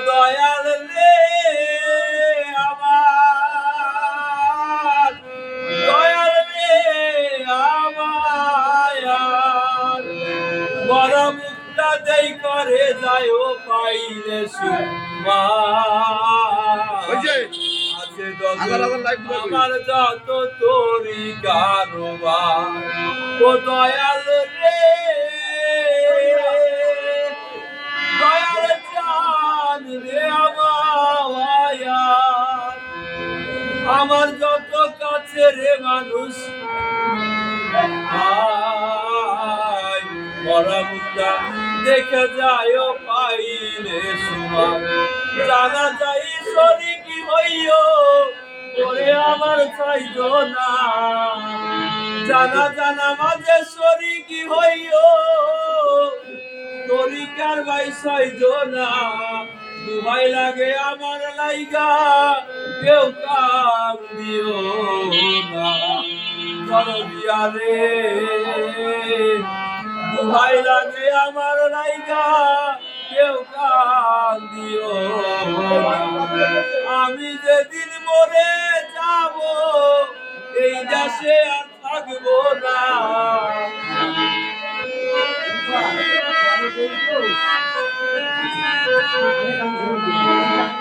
দয়াল রে আমার, দয়াল রে আমার, বড় মুক্তা দেই করে যায় ও পাইলে সুমা আছে আমার যত তোরি কারবার। ও দয়াল রে দয়াল চাঁদ রে আমার যত কাছে রে মানুষ মরা মুক্তা দেখে যায় পাইলে সুমা জানা যাই শরী কি হইও ওরে আমার চাইল না জানা জানা মাঝে শরী কি হইও তরিকার ভাই চাইল না দুহাই লাগে আমার লাইগা কেউ কাম দিও না দরদিয়া রে দুহাই লাগে আমার লাইগা কেউ কাম দিও না আমি যেদিন মরে যাব এই দেশে আর থাকবো না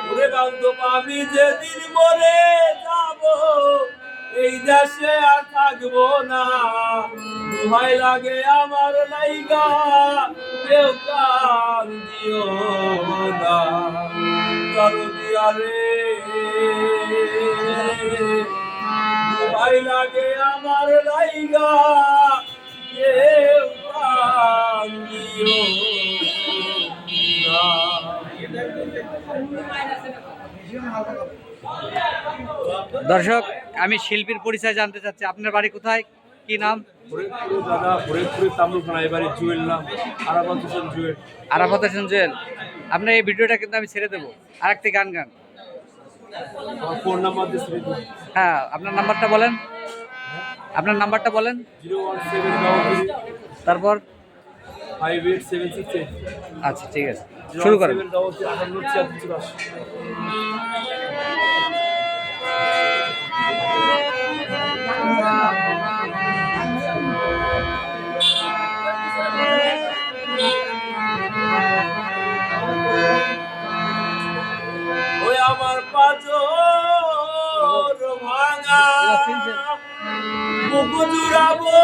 ওরে বান্ধব আমি যেদিন মরে যাব এই দেশে আর থাকবো না দুহাই লাগে আমার লাইগা কেউ কান দিও না দরদিয়া রে দুহাই লাগে আমার লাইগা কেউ কান দিও না। দর্শক, আমি শিল্পীর পরিচয় জানতে চাচ্ছি। আপনার বাড়ি কোথায়, কি নাম? আরাফাত হোসেন জুয়েল। আপনার এই ভিডিওটা কিন্তু আমি ছেড়ে দেবো, আরেকটি গান গান। হ্যাঁ, আপনার নাম্বারটা বলেন। আপনার নাম্বারটা বলেন। তারপর 5876। আচ্ছা, ঠিক আছে, শুরু করেন। ওই আমার পাজর ভাঙা বুকু জুড়াবো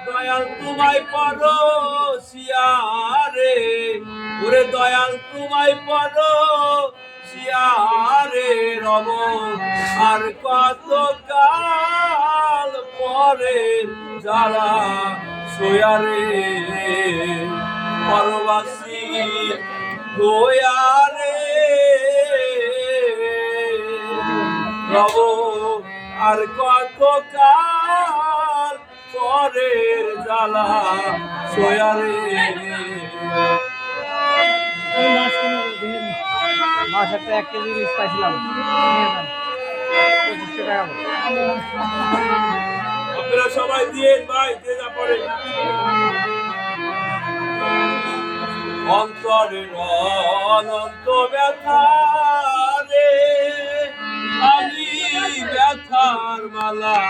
দয়াল তোমায় পরশিয়ারে ওরে দয়াল তোমায় পরশিয়ারে রব আর কত কাল পরে যারা সোয়ারে পরবাসী গোয়ারে রব আর কত কাল পরের জ্বালা সোয়ারে মাছ একটা 1 কেজি ইলিশ পাইছিলাম, আপনারা সবাই দিয়ে ভাই যে যা পড়ে অন্তরের অনন্ত ব্যথা রে আমি ব্যথার মালা